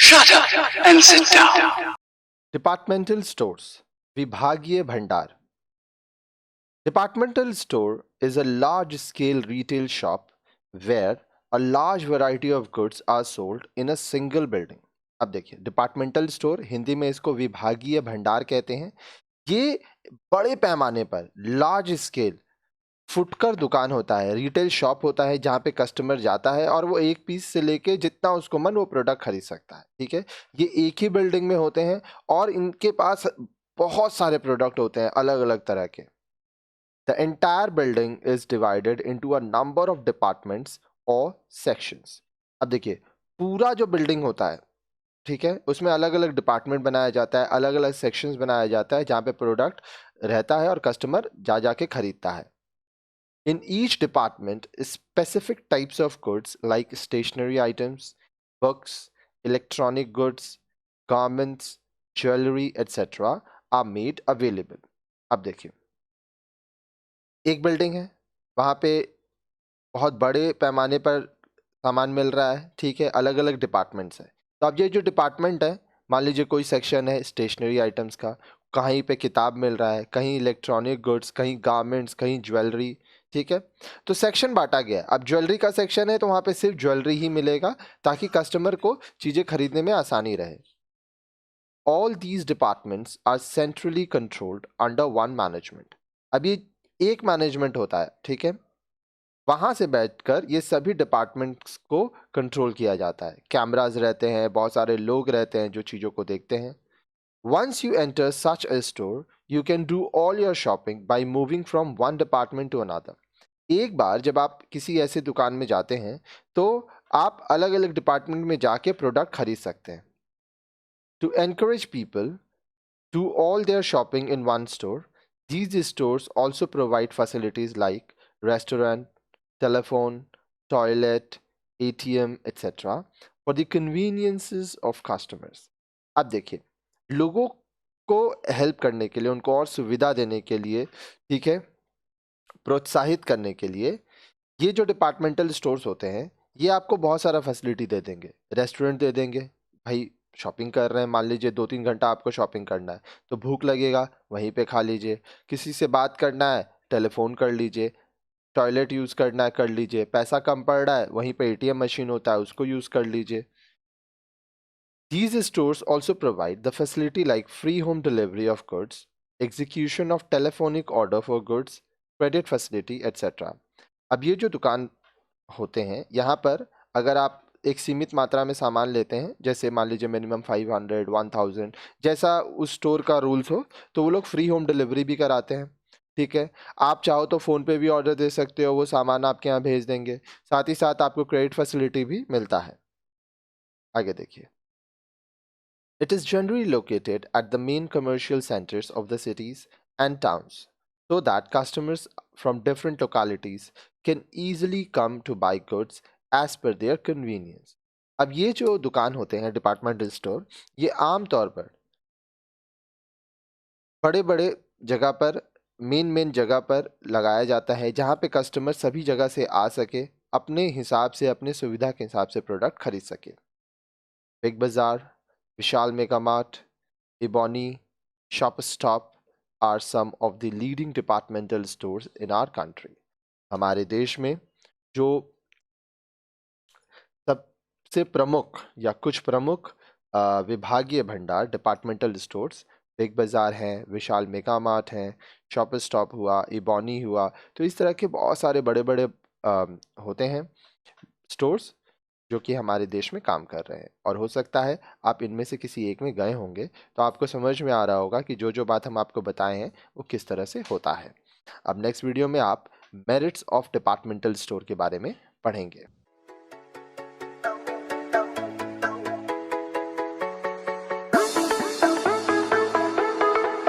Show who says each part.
Speaker 1: Shut up and sit down.
Speaker 2: Departmental stores, विभागीय भंडार. Departmental store is a large-scale retail shop where a large variety of goods are sold in a single building. अब देखिए, departmental store, Hindi में इसको विभागीय भंडार कहते हैं. ये बड़े पैमाने पर लार्ज स्केल फुटकर दुकान होता है, रिटेल शॉप होता है, जहाँ पे कस्टमर जाता है और वो एक पीस से लेके जितना उसको मन वो प्रोडक्ट खरीद सकता है. ठीक है, ये एक ही बिल्डिंग में होते हैं और इनके पास बहुत सारे प्रोडक्ट होते हैं अलग अलग तरह के. The entire building is divided into a number of departments or sections. अब देखिए, पूरा जो बिल्डिंग होता है, ठीक है, उसमें अलग अलग डिपार्टमेंट बनाया जाता है, अलग अलग सेक्शंस बनाया जाता है, जहाँ पे प्रोडक्ट रहता है और कस्टमर जा जाके खरीदता है. In each department, specific types of goods like stationery items, books, electronic goods, garments, jewelry, etc. are made available. अब देखिए, एक बिल्डिंग है, वहाँ पे बहुत बड़े पैमाने पर सामान मिल रहा है. ठीक है, अलग अलग डिपार्टमेंट्स हैं. तो अब ये जो डिपार्टमेंट है, मान लीजिए कोई सेक्शन है स्टेशनरी आइटम्स का, कहीं पे किताब मिल रहा है, कहीं इलेक्ट्रॉनिक गुड्स, कहीं गारमेंट्स, कहीं ज्वेलरी. ठीक है, तो सेक्शन बांटा गया है. अब ज्वेलरी का सेक्शन है तो वहाँ पे सिर्फ ज्वेलरी ही मिलेगा ताकि कस्टमर को चीज़ें खरीदने में आसानी रहे. All these departments are centrally controlled under one management. अब ये एक मैनेजमेंट होता है. ठीक है, वहां से बैठकर ये सभी डिपार्टमेंट्स को कंट्रोल किया जाता है. कैमराज रहते हैं, बहुत सारे लोग रहते हैं जो चीज़ों को देखते हैं. Once you enter such a store, you can do all your shopping by moving from one department to another. एक बार जब आप किसी ऐसे दुकान में जाते हैं तो आप अलग अलग डिपार्टमेंट में जाके प्रोडक्ट खरीद सकते हैं. To encourage people to all their shopping in one store, these stores also provide facilities like restaurant, telephone, toilet, ATM, etc. for the conveniences of customers. अब देखिए, लोगों को हेल्प करने के लिए, उनको और सुविधा देने के लिए, ठीक है, प्रोत्साहित करने के लिए ये जो डिपार्टमेंटल स्टोर्स होते हैं ये आपको बहुत सारा फैसिलिटी दे देंगे. रेस्टोरेंट दे देंगे, भाई शॉपिंग कर रहे हैं, मान लीजिए 2-3 घंटा आपको शॉपिंग करना है तो भूख लगेगा, वहीं पे खा लीजिए. किसी से बात करना है, टेलीफोन कर लीजिए. टॉयलेट यूज़ करना है, कर लीजिए. पैसा कम पड़ रहा है, वहीं पे ATM मशीन होता है, उसको यूज़ कर लीजिए. These stores also provide the facility like free home delivery of goods, execution of telephonic order for goods, credit facility, etc. अब ये जो दुकान होते हैं, यहाँ पर अगर आप एक सीमित मात्रा में सामान लेते हैं, जैसे मान लीजिए मिनिमम 500, 1000, जैसा उस स्टोर का रूल्स हो, तो वो लोग फ्री होम डिलीवरी भी कराते हैं. ठीक है, आप चाहो तो फ़ोन पे भी ऑर्डर दे सकते हो, वो सामान आपके यहाँ भेज देंगे. साथ ही साथ आपको क्रेडिट फैसिलिटी भी मिलता है. आगे देखिए. It is generally located at the main commercial centers of the cities and towns so that customers from different localities can easily come to buy goods as per their convenience. अब ये जो दुकान होते हैं डिपार्टमेंटल स्टोर, ये आम तौर पर बड़े बड़े जगह पर, मेन जगह पर लगाया जाता है जहाँ पे कस्टमर सभी जगह से आ सके, अपने हिसाब से, अपने सुविधा के हिसाब से प्रोडक्ट खरीद सके. बिग बाजार, Vishal Mega Mart, Ebony, Shop Stop are some of the leading departmental stores in our country. हमारे देश में जो सबसे प्रमुख या कुछ प्रमुख विभागीय भंडार डिपार्टमेंटल स्टोर्स बिग बाज़ार हैं, विशाल मेगा मार्ट हैं, शॉप स्टॉप हुआ, इबॉनी हुआ. तो इस तरह के बहुत सारे बड़े बड़े होते हैं स्टोर्स जो कि हमारे देश में काम कर रहे हैं. और हो सकता है आप इनमें से किसी एक में गए होंगे तो आपको समझ में आ रहा होगा कि जो जो बात हम आपको बताए हैं वो किस तरह से होता है. अब नेक्स्ट वीडियो में आप मेरिट्स ऑफ डिपार्टमेंटल स्टोर के बारे में पढ़ेंगे.